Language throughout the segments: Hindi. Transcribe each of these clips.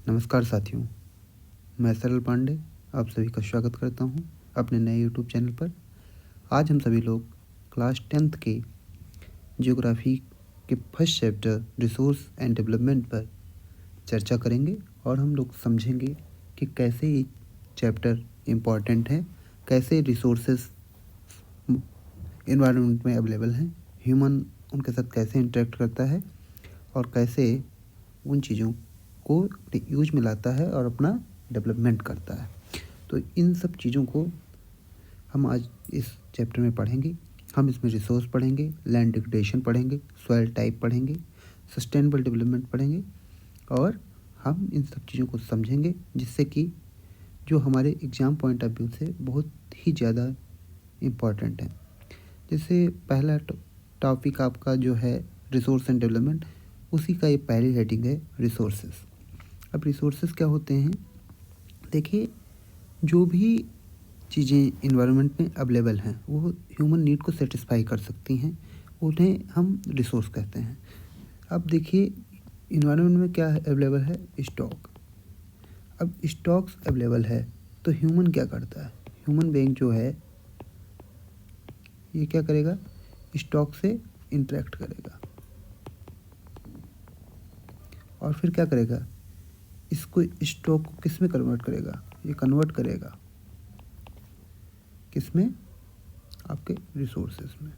नमस्कार साथियों, मैं सरल पांडे आप सभी का स्वागत करता हूं अपने नए यूट्यूब चैनल पर। आज हम सभी लोग क्लास 10th के ज्योग्राफी के first chapter resource and development पर चर्चा करेंगे और हम लोग समझेंगे कि कैसे ये चैप्टर इम्पॉर्टेंट है, कैसे रिसोर्सेस एनवायरनमेंट में अवेलेबल हैं, ह्यूमन उनके साथ कैसे इंटरेक्ट करता है और कैसे उन चीज़ों को अपने यूज में लाता है और अपना डेवलपमेंट करता है। तो इन सब चीज़ों को हम आज इस चैप्टर में पढ़ेंगे। हम इसमें रिसोर्स पढ़ेंगे, लैंड डिग्रेडेशन पढ़ेंगे, सॉइल टाइप पढ़ेंगे, सस्टेनेबल डेवलपमेंट पढ़ेंगे और हम इन सब चीज़ों को समझेंगे, जिससे कि जो हमारे एग्ज़ाम पॉइंट ऑफ व्यू से बहुत ही ज़्यादा इम्पॉर्टेंट है। जैसे पहला टॉपिक आपका जो है रिसोर्स एंड डेवलपमेंट, उसी का ये पहली हेडिंग है रिसोर्सेस। अब रिसोर्सेस क्या होते हैं? देखिए, जो भी चीज़ें इन्वायरमेंट में अवेलेबल हैं वो ह्यूमन नीड को सेटिस्फाई कर सकती हैं, उन्हें हम रिसोर्स कहते हैं। अब देखिए, इन्वायरमेंट में क्या अवेलेबल है? स्टॉक। अब स्टॉक्स अवेलेबल है तो ह्यूमन क्या करता है? ह्यूमन बीइंग जो है ये क्या करेगा? स्टॉक से इंटरेक्ट करेगा और फिर क्या करेगा? इसको स्टॉक को किस में कन्वर्ट करेगा? ये कन्वर्ट करेगा किस में? आपके रिसोर्सेस में।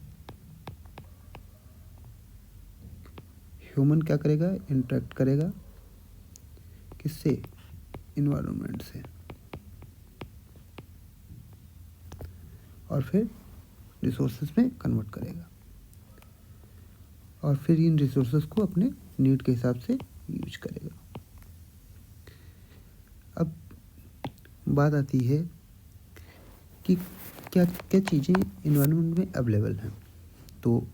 ह्यूमन क्या करेगा? इंटरेक्ट करेगा किससे? इन्वायरमेंट से, और फिर रिसोर्सेस में कन्वर्ट करेगा और फिर इन रिसोर्सेस को अपने नीड के हिसाब से यूज करेगा। अब बात आती है कि क्या क्या चीज़ें इन्वायरमेंट में अवेलेबल हैं। तो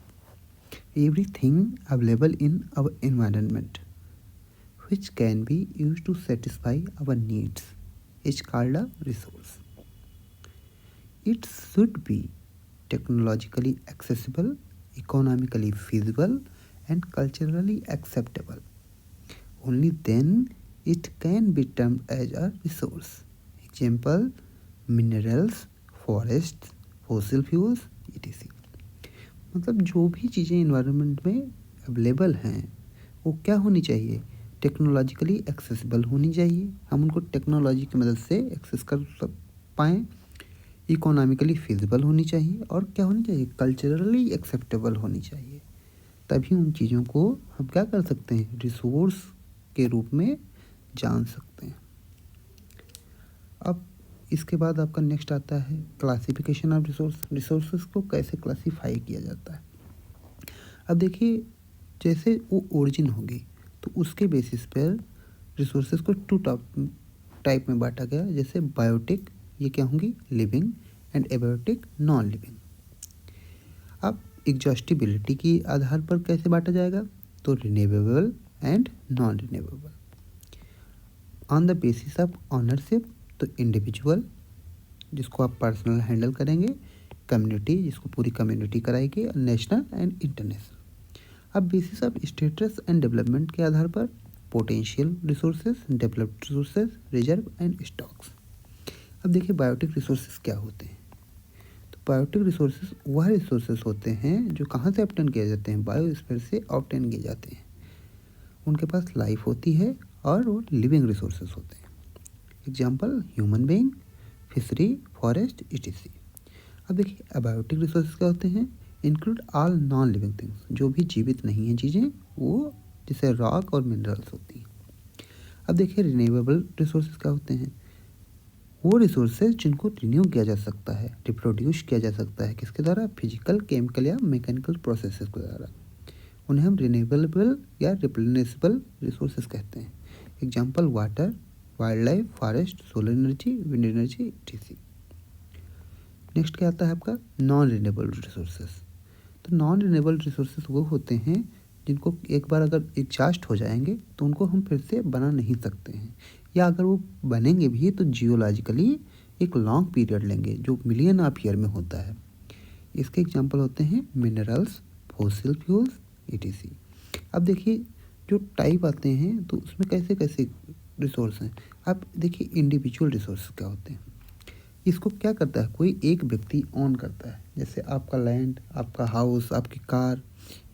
everything available in our environment which can be used to satisfy our needs is called a resource. It should be technologically accessible, economically feasible, and culturally acceptable. Only then it can be termed as a resource. Example: minerals, forests, fossil fuels, etc. मतलब जो भी चीज़ें इन्वायरमेंट में अवेलेबल हैं वो क्या होनी चाहिए? टेक्नोलॉजिकली एक्सेसिबल होनी चाहिए, हम उनको टेक्नोलॉजी की मदद से एक्सेस कर पाएँ। इकोनॉमिकली फिजिबल होनी चाहिए और क्या होनी चाहिए? कल्चरली एक्सेप्टेबल होनी चाहिए। तभी उन चीज़ों को हम क्या कर सकते हैं? रिसोर्स के रूप में जान सकते हैं। अब इसके बाद आपका नेक्स्ट आता है क्लासिफिकेशन ऑफ रिसोर्स। रिसोर्सेज को कैसे क्लासीफाई किया जाता है? अब देखिए, जैसे वो ओरिजिन होगी तो उसके बेसिस पर रिसोर्सेज को टू टाइप में बांटा गया। जैसे बायोटिक, ये क्या होंगी? Living, and abiotic, non living. अब एग्जॉस्टिबिलिटी के आधार पर कैसे बांटा जाएगा? तो renewable and non renewable. On the basis of ownership, तो इंडिविजुअल जिसको आप पर्सनल हैंडल करेंगे, कम्युनिटी जिसको पूरी कम्युनिटी कराएगी, नेशनल एंड इंटरनेशनल। अब basis of status and development के आधार पर potential resources, developed resources, reserve and stocks. अब देखिए, बायोटिक रिसोर्सेज क्या होते हैं? तो बायोटिक रिसोर्सेज वह रिसोर्सेज होते हैं जो कहाँ से ऑब्टेन किए जाते हैं? बायोस्फीयर से ऑब्टेन किए जाते हैं। उनके पास लाइफ होती है और वो लिविंग रिसोर्सेज होते हैं। Example: human being, fishery, forest, etc. अब देखिए, अबायोटिक रिसोर्सेज क्या होते हैं? Include all non living things, जो भी जीवित नहीं है चीज़ें, वो जैसे रॉक और मिनरल्स होती हैं। अब देखिए, रिन्यूएबल रिसोर्सेज क्या होते हैं? वो रिसोर्सेज जिनको रिन्यू किया जा सकता है, रिप्रोड्यूस किया जा सकता है, किसके द्वारा? फिजिकल, केमिकल या मैकेनिकल प्रोसेसेस के द्वारा। उन्हें हम रिन्यूएबल या रिप्लेनिशेबल रिसोर्सेज कहते हैं। Example: water, wild life, forest, solar energy, wind energy, etc. Next क्या आता है आपका? Non renewable resources. तो नॉन रिन्यूएबल रिसोर्सेज वो होते हैं जिनको एक बार अगर एग्जॉस्ट हो जाएंगे तो उनको हम फिर से बना नहीं सकते हैं, या अगर वो बनेंगे भी तो जियोलॉजिकली एक लॉन्ग पीरियड लेंगे, जो मिलियन ऑफ ईयर में होता है। इसके एग्जांपल होते हैं मिनरल्स, फॉसिल फ्यूल्स, etc. अब देखिए, जो टाइप आते हैं तो उसमें कैसे कैसे रिसोर्स हैं। अब देखिए इंडिविजुअल रिसोर्स क्या होते हैं। इसको क्या करता है, कोई एक व्यक्ति ऑन करता है, जैसे आपका लैंड, आपका हाउस, आपकी कार,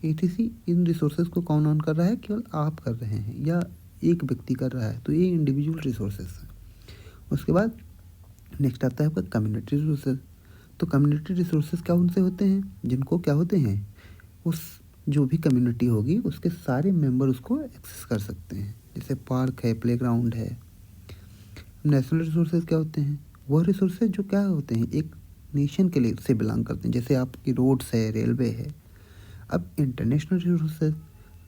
etc। इन रिसोर्सेज को कौन ऑन कर रहा है, केवल आप कर रहे हैं या एक व्यक्ति कर रहा है, तो ये इंडिविजुअल रिसोर्सेज हैं। उसके बाद नेक्स्ट आता है आपका कम्युनिटी रिसोर्सेज। तो कम्युनिटी रिसोर्सेज क्या उनसे होते हैं, जिनको क्या होते हैं, उस जो भी कम्युनिटी होगी उसके सारे मेंबर उसको एक्सेस कर सकते हैं, जैसे पार्क है, प्लेग्राउंड है। नेशनल रिसोर्सेज क्या होते हैं, वो रिसोर्सेज जो क्या होते हैं, एक नेशन के लिए से बिलोंग करते हैं, जैसे आपकी रोड्स है, रेलवे है। अब international resources,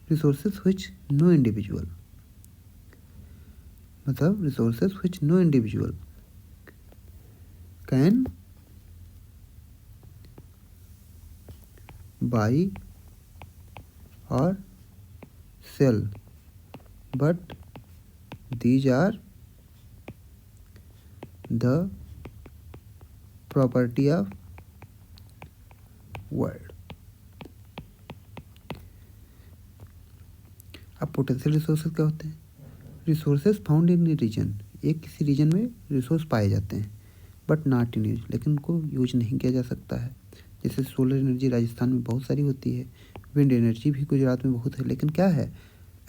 resources which no individual, मतलब resources which no individual can buy और cell, but these are the property of world। अब पोटेंशियल रिसोर्सेज क्या होते हैं, रिसोर्सेज फाउंड इन रीजन, एक किसी रीजन में रिसोर्स पाए जाते हैं, बट नॉट इन यूज, लेकिन उनको यूज नहीं किया जा सकता है। जैसे सोलर एनर्जी राजस्थान में बहुत सारी होती है, विंड एनर्जी भी गुजरात में बहुत है, लेकिन क्या है,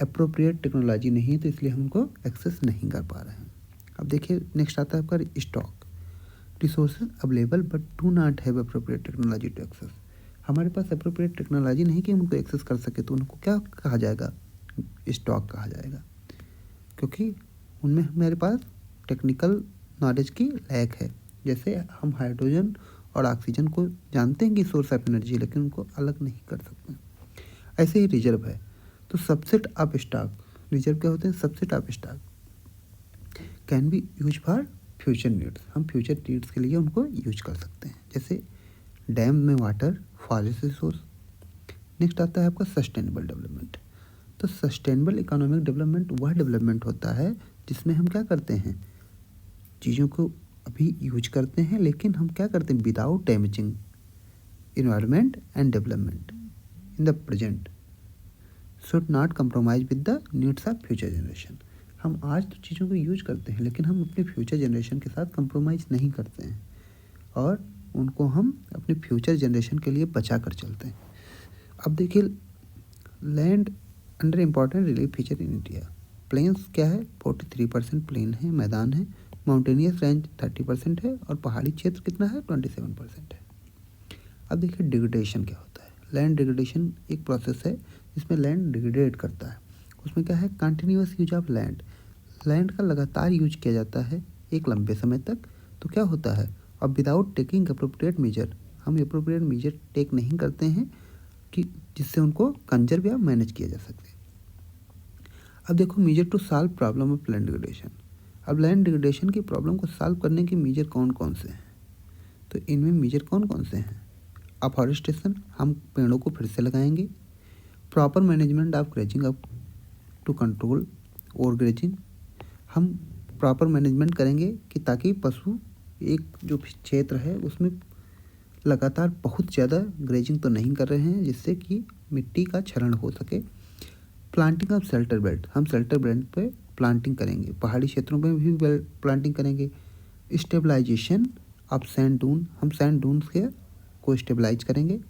अप्रोप्रिएट टेक्नोलॉजी नहीं है, तो इसलिए हम उनको एक्सेस नहीं कर पा रहे हैं। अब देखिए नेक्स्ट आता है आपका stock, resources available but do not have appropriate technology to access. हमारे पास अप्रोप्रिएट टेक्नोलॉजी नहीं कि हम उनको एक्सेस कर सके, तो उनको क्या कहा जाएगा, स्टॉक कहा जाएगा, क्योंकि उनमें हमारे पास टेक्निकल नॉलेज की लैक है। जैसे हम हाइड्रोजन और ऑक्सीजन को जानते हैं कि सोर्स ऑफ एनर्जी, लेकिन उनको अलग नहीं कर सकते। ऐसे ही रिजर्व है, तो सबसेट ऑफ स्टॉक, रिजर्व क्या होते हैं, subset of stock can be use for future needs, हम फ्यूचर नीड्स के लिए उनको यूज कर सकते हैं, जैसे डैम में वाटर, फॉरेस्ट रिसोर्स। नेक्स्ट आता है आपका सस्टेनेबल डेवलपमेंट। तो सस्टेनेबल इकोनॉमिक डेवलपमेंट वह डेवलपमेंट होता है जिसमें हम क्या करते हैं, चीज़ों को अभी यूज करते हैं, लेकिन हम क्या करते हैं, without damaging environment and development in the present should not compromise with the needs of future generation. हम आज तो चीज़ों को यूज करते हैं, लेकिन हम अपने फ्यूचर जनरेशन के साथ कंप्रोमाइज़ नहीं करते हैं, और उनको हम अपने फ्यूचर जनरेशन के लिए बचा कर चलते हैं। अब देखिए land under important relief feature in India, plains क्या है, 43% प्लेन है, मैदान है, माउंटेनियस रेंज 30% है, और पहाड़ी क्षेत्र कितना है, 27% है। अब देखिए डिग्रेडेशन क्या होता है, लैंड डिग्रेडेशन एक प्रोसेस है जिसमें लैंड डिग्रेडेट करता है। उसमें क्या है, continuous use of land, land का लगातार यूज किया जाता है एक लंबे समय तक, तो क्या होता है, अब विदाउट टेकिंग अप्रोप्रिएट मेजर, हम अप्रोप्रिएट मेजर टेक नहीं करते हैं कि जिससे उनको कंजर्व या मैनेज किया जा सके। अब देखो measure to solve problem of land degradation, अब लैंड डिग्रेडेशन की प्रॉब्लम को सॉल्व करने के मेजर कौन कौन से हैं, तो इनमें मेजर कौन कौन से हैं, अफॉरेस्टेशन, हम पेड़ों को फिर से लगाएंगे, proper management of grazing up to control over grazing, हम प्रॉपर मैनेजमेंट करेंगे कि ताकि पशु एक जो क्षेत्र है उसमें लगातार बहुत ज़्यादा ग्रेजिंग तो नहीं कर रहे हैं, जिससे कि मिट्टी का क्षरण हो सके। प्लांटिंग ऑफ शेल्टर बेल्ट, हम शेल्टर बेल्ट पे प्लांटिंग करेंगे, पहाड़ी क्षेत्रों में भी प्लांटिंग करेंगे। स्टेबलाइजेशन ऑफ सैंड डून, हम सैंड डून्स के को स्टेबलाइज करेंगे,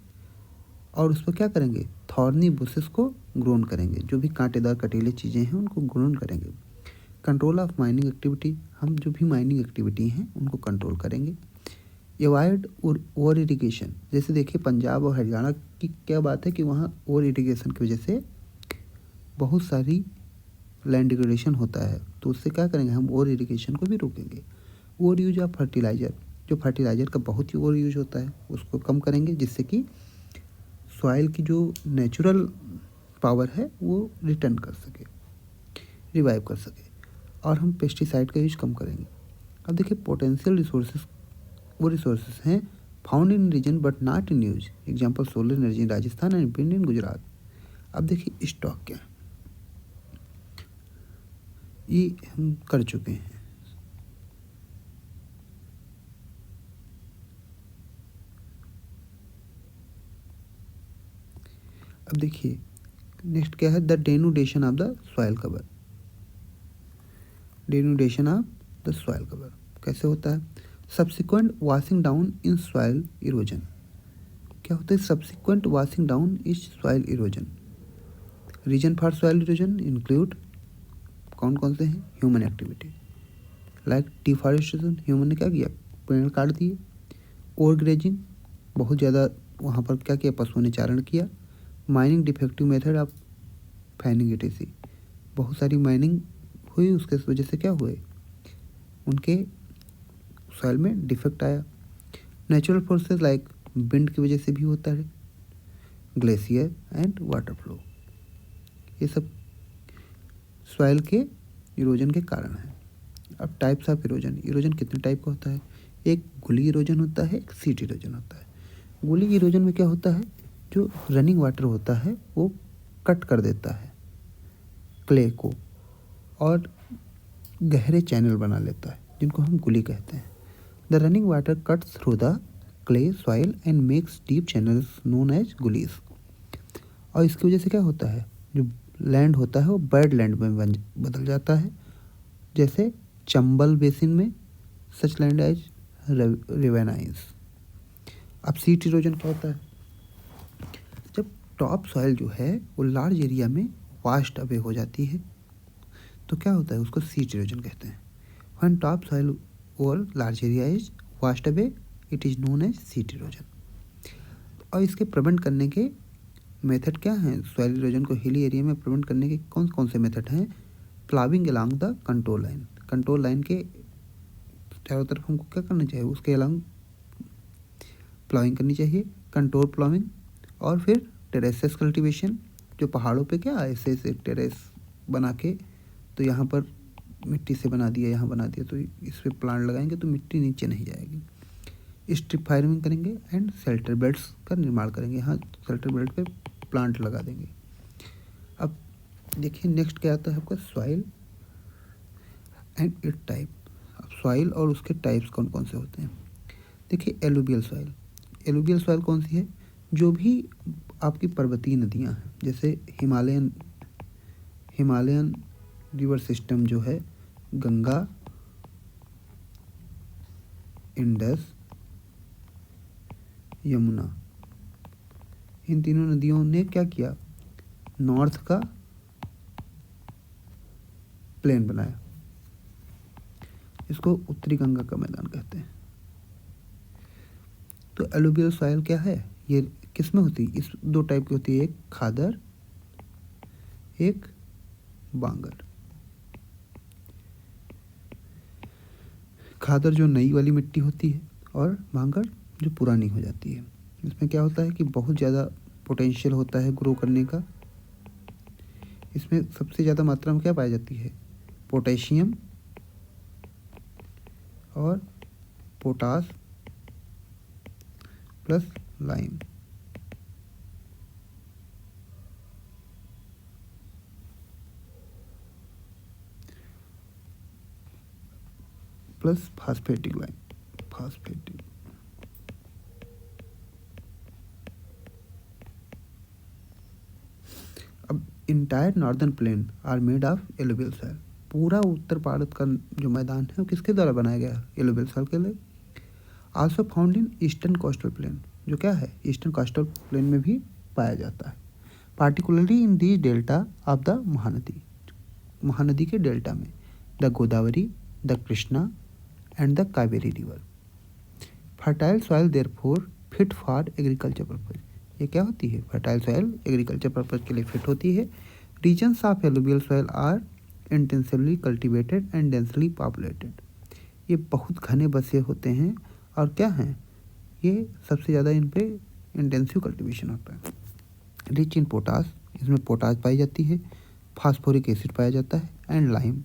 और उस पर क्या करेंगे, थॉर्नी बुशेस को ग्रोन करेंगे, जो भी कांटेदार कटीले चीज़ें हैं उनको ग्रोन करेंगे। कंट्रोल ऑफ माइनिंग एक्टिविटी, हम जो भी माइनिंग एक्टिविटी हैं उनको कंट्रोल करेंगे। एवॉइड ओवर इरिगेशन, जैसे देखिए पंजाब और हरियाणा की क्या बात है कि वहाँ ओवर इरिगेशन की वजह से बहुत सारी लैंड डिग्रेडेशन होता है, तो उससे क्या करेंगे, हम ओवर इरिगेशन को भी रोकेंगे। ओवर यूज ऑफ फर्टिलाइज़र, जो फर्टिलाइज़र का बहुत ही ओवर यूज होता है उसको कम करेंगे, जिससे कि सॉइल की जो नेचुरल पावर है वो रिटर्न कर सके, रिवाइव कर सके, और हम पेस्टिसाइड का यूज कम करेंगे। अब देखिए पोटेंशियल रिसोर्सेज, वो रिसोर्सेज हैं found in region but not in use, example solar energy in Rajasthan and wind in Gujarat. अब देखिए स्टॉक क्या है, ये हम कर चुके हैं। अब देखिए नेक्स्ट क्या है, the denudation of the soil cover. Denudation of the soil cover कैसे होता है? Subsequent washing down in soil erosion. क्या होता है subsequent washing down is soil erosion? Reason for soil erosion include कौन कौन से हैं? Human activity like deforestation, human ने क्या किया? पेड़ काट दिए। ओवर ग्रेजिंग, बहुत ज़्यादा वहाँ पर क्या किया? पशुओं ने चारण किया। Mining defective method of fining etc., बहुत सारी माइनिंग हुई, उसके वजह से क्या हुए? उनके सॉइल में डिफेक्ट आया। नेचुरल फोर्सेस लाइक विंड की वजह से भी होता है। ग्लेशियर एंड वाटर फ्लो, ये सब सॉइल के इरोजन के कारण है। अब टाइप्स ऑफ इरोजन, इरोजन कितने टाइप का होता है? एक गुली इरोजन होता है, एक सीट इरोजन होता है। गुली इरोजन में क्या होता है? जो रनिंग वाटर होता है वो कट कर देता है क्ले को और गहरे चैनल बना लेता है, जिनको हम गुली कहते हैं। The running water cuts through the clay soil and makes deep channels known as गुलीज। और इसकी वजह से क्या होता है? जो लैंड होता है वो बैड लैंड में बदल जाता है, जैसे चंबल बेसिन में सच लैंड एज रिवेनाइज। अब सीट इरोजन क्या होता है? जब टॉप सॉइल जो है वो लार्ज एरिया में वास्ट अवे हो जाती है तो क्या होता है? उसको सीट इरोजन कहते हैं। व्हेन टॉप सॉइल और large area is washed away it is known as sheet erosion. और इसके प्रिवेंट करने के मेथड क्या हैं? सॉइल इरोजन को हिली एरिया में प्रिवेंट करने के कौन कौन से मेथड हैं? Ploughing along the control line, control line के चारों तरफ हमको क्या करना चाहिए? उसके अलोंग प्लाविंग करनी चाहिए, कंट्रोल प्लाविंग। और फिर टेरेसेस कल्टीवेशन, जो पहाड़ों पे क्या ऐसे ऐसे टेरेस बना के, तो यहाँ पर मिट्टी से बना दिया, यहाँ बना दिया, तो इस पर प्लांट लगाएंगे तो मिट्टी नीचे नहीं जाएगी। स्ट्रिप फार्मिंग करेंगे एंड शेल्टर बेड्स का निर्माण करेंगे, यहाँ शेल्टर बेड पे प्लांट लगा देंगे। अब देखिए नेक्स्ट क्या आता है आपका? Soil and it type. अब सॉइल और उसके टाइप्स कौन कौन से होते हैं? देखिए एलुवियल सॉइल, एलुवियल सॉइल कौन सी है? जो भी आपकी पर्वतीय नदियाँ हैं, जैसे हिमालयन रिवर सिस्टम जो है, गंगा, इंडस, यमुना, इन तीनों नदियों ने क्या किया? नॉर्थ का प्लेन बनाया, इसको उत्तरी गंगा का मैदान कहते हैं। तो एलुवियल सॉइल क्या है? ये किस में होती है? इस दो टाइप की होती है, एक खादर, एक बांगर। खादर जो नई वाली मिट्टी होती है और बांगर जो पुरानी हो जाती है। इसमें क्या होता है कि बहुत ज़्यादा पोटेंशियल होता है ग्रो करने का। इसमें सबसे ज़्यादा मात्रा में क्या पाई जाती है? पोटेशियम और potash plus lime. Plus phosphatic lime, phosphatic. अब entire northern plain are made of alluvial soil. पूरा उत्तर भारत का जो मैदान है वो किसके द्वारा बनाया गया? एलुवियल सॉइल के लिए। Also found in eastern coastal plain, जो क्या है? ईस्टर्न कोस्टल प्लेन में भी पाया जाता है, particularly in the delta of the Mahanadi, Mahanadi के डेल्टा में, the Godavari, the Krishna and the Kaveri river. Fertile soil therefore fit for agriculture purpose. ये क्या होती है? फर्टाइल सॉइल एग्रीकल्चर पर्पज के लिए फिट होती है। Regions of alluvial soil are intensively cultivated and densely populated. ये बहुत घने बसे होते हैं और क्या हैं? ये सबसे ज़्यादा इन पे इंटेंसिव कल्टीवेशन होता है। रिच इन पोटास, इसमें पोटास पाई जाती है, फास्फोरिक एसिड पाया जाता है and lime,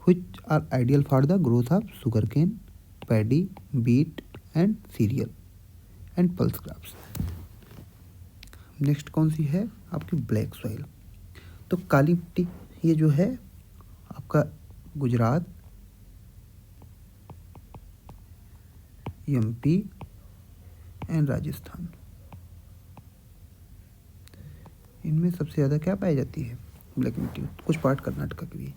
which are ideal for the growth of sugarcane, paddy, wheat and cereal and pulse crops। Next कौन सी है आपकी? Black soil. तो काली मिट्टी, ये जो है आपका गुजरात, एमपी एंड राजस्थान, इनमें सबसे ज़्यादा क्या पाई जाती है? ब्लैक मिट्टी। कुछ पार्ट कर्नाटका की भी।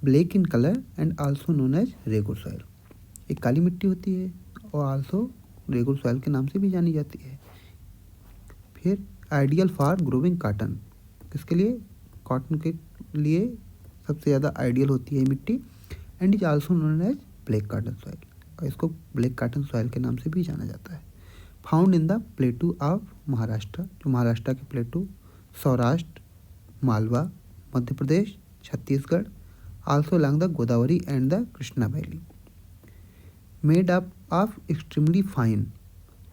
Black in colour and also known as regur soil. एक काली मिट्टी होती है और आल्सो रेगुर सॉइल के नाम से भी जानी जाती है। फिर आइडियल फॉर ग्रोविंग कॉटन, किसके लिए? कॉटन के लिए सबसे ज़्यादा आइडियल होती है मिट्टी। And is also known as black cotton soil, और इसको ब्लैक कॉटन सॉइल के नाम से भी जाना जाता है। Found in the प्लेटू of Maharashtra, जो महाराष्ट्र के प्लेटू, Saurashtra, Malwa, Madhya Pradesh, Chhattisgarh, also along the Godavari and the Krishna valley. Made up of extremely fine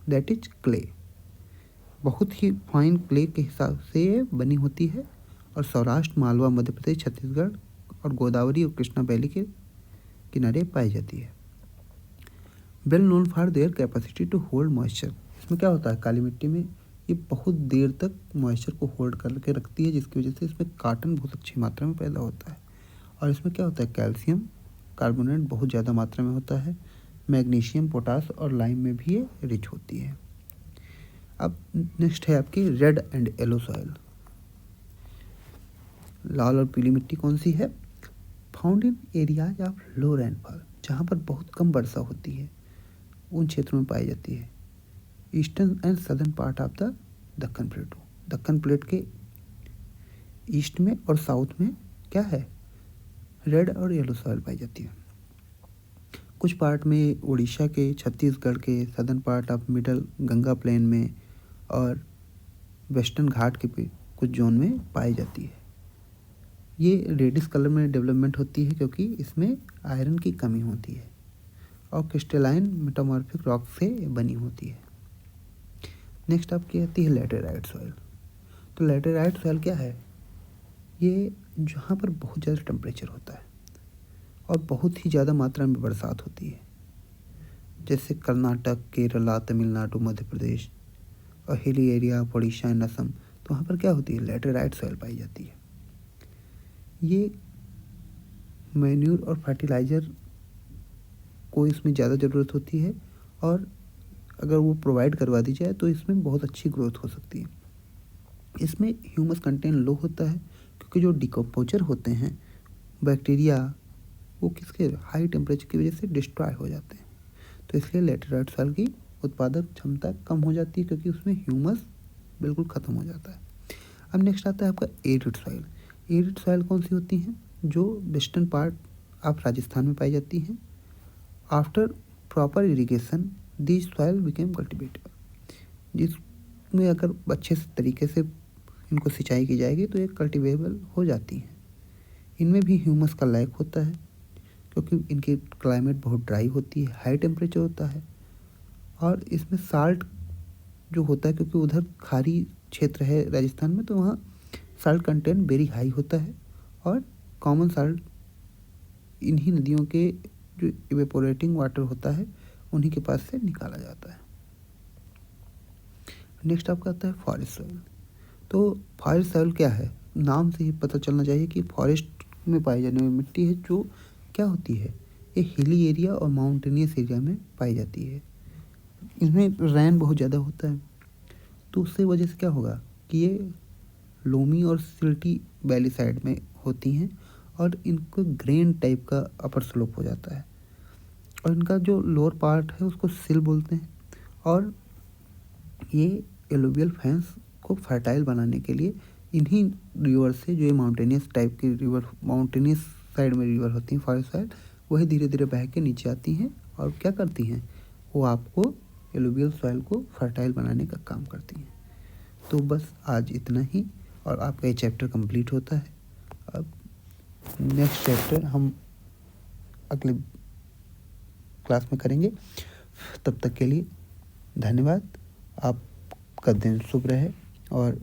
that is clay, बहुत ही फाइन क्ले के हिसाब से ये बनी होती है, और सौराष्ट्र, मालवा, मध्य प्रदेश, छत्तीसगढ़ और गोदावरी और कृष्णा वैली के किनारे पाई जाती है। Well known for their capacity to hold moisture, इसमें क्या होता है काली मिट्टी में, ये बहुत देर तक मॉइस्चर को होल्ड करके रखती है, जिसकी वजह से इसमें कॉटन बहुत अच्छी मात्रा में पैदा होता है। और इसमें क्या होता है, कैल्शियम कार्बोनेट बहुत ज़्यादा मात्रा में होता है, मैग्नीशियम, पोटास और लाइम में भी ये रिच होती है। अब नेक्स्ट है आपकी रेड एंड येलो सॉइल। लाल और पीली मिट्टी कौन सी है? Found in areas of low rainfall, जहाँ पर बहुत कम वर्षा होती है उन क्षेत्रों में पाई जाती है। Eastern and southern part of the Deccan प्लेटू, Deccan plate के ईस्ट में और साउथ में क्या है, रेड और येलो सॉइल पाई जाती है। कुछ पार्ट में उड़ीसा के, छत्तीसगढ़ के, southern part of middle Ganga plain में और वेस्टर्न घाट के कुछ जोन में पाई जाती है। ये रेडिश कलर में डेवलपमेंट होती है क्योंकि इसमें आयरन की कमी होती है और क्रिस्टलाइन मेटामॉर्फिक रॉक से बनी होती है। नेक्स्ट आपकी आती है लैटेराइट सॉइल। तो लैटेराइट सॉइल क्या है? ये जहाँ पर बहुत ज़्यादा टेम्परेचर होता है और बहुत ही ज़्यादा मात्रा में बरसात होती है, जैसे कर्नाटक, केरला, तमिलनाडु, मध्य प्रदेश और hilly area, Odisha and Assam, तो वहाँ पर क्या होती है, लैटेराइट सॉइल पाई जाती है। ये मैन्यूर और फर्टिलाइज़र को इसमें ज़्यादा ज़रूरत होती है, और अगर वो प्रोवाइड करवा दी जाए तो इसमें बहुत अच्छी ग्रोथ हो सकती है। इसमें ह्यूमस कंटेंट लो होता है क्योंकि जो डिकम्पोजर होते हैं बैक्टीरिया, वो किसके हाई टेम्परेचर की वजह से डिस्ट्रॉय हो जाते हैं, तो इसलिए लैटेराइट सॉइल की उत्पादक क्षमता कम हो जाती है क्योंकि उसमें ह्यूमस बिल्कुल ख़त्म हो जाता है। अब नेक्स्ट आता है आपका एरिड सॉइल। एरिड सॉइल कौन सी होती हैं? जो वेस्टर्न पार्ट ऑफ राजस्थान में पाई जाती हैं। After proper irrigation this soil became कल्टिवेटेबल, जिसमें अगर अच्छे से तरीके से इनको सिंचाई की जाएगी तो ये कल्टिवेबल हो जाती हैं। इनमें भी ह्यूमस का लैक होता है क्योंकि इनकी क्लाइमेट बहुत ड्राई होती है, हाई टेम्परेचर होता है, और इसमें साल्ट जो होता है क्योंकि उधर खाड़ी क्षेत्र है राजस्थान में, तो वहाँ साल्ट कंटेंट वेरी हाई होता है, और कॉमन साल्ट इन्हीं नदियों के जो इवेपोरेटिंग वाटर होता है उन्हीं के पास से निकाला जाता है। नेक्स्ट आपका आता है फॉरेस्ट सॉइल। तो फॉरेस्ट सॉइल क्या है? नाम से ही पता चलना चाहिए कि फॉरेस्ट में पाई जाने वाली मिट्टी है, जो क्या होती है, ये हिली एरिया और माउंटेनियस एरिया में पाई जाती है। इसमें रैन बहुत ज़्यादा होता है, तो उससे वजह से क्या होगा कि ये लोमी और सिल्टी वैली साइड में होती हैं, और इनको ग्रेन टाइप का अपर स्लोप हो जाता है, और इनका जो लोअर पार्ट है उसको सिल बोलते हैं। और ये एलुवियल फैंस को फर्टाइल बनाने के लिए इन्हीं रिवर से, जो ये माउंटेनियस टाइप की रिवर, माउंटेनियस साइड में रिवर होती हैं फॉरेस्ट साइड, वही धीरे धीरे बह के नीचे आती हैं और क्या करती हैं, वो आपको एलुवियल सॉइल को फर्टाइल बनाने का काम करती हैं। तो बस आज इतना ही, और आपका ये चैप्टर कंप्लीट होता है। अब नेक्स्ट चैप्टर हम अगले क्लास में करेंगे। तब तक के लिए धन्यवाद। आपका दिन शुभ रहे और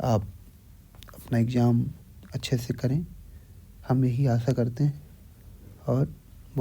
आप अपना एग्ज़ाम अच्छे से करें, हम यही आशा करते हैं। और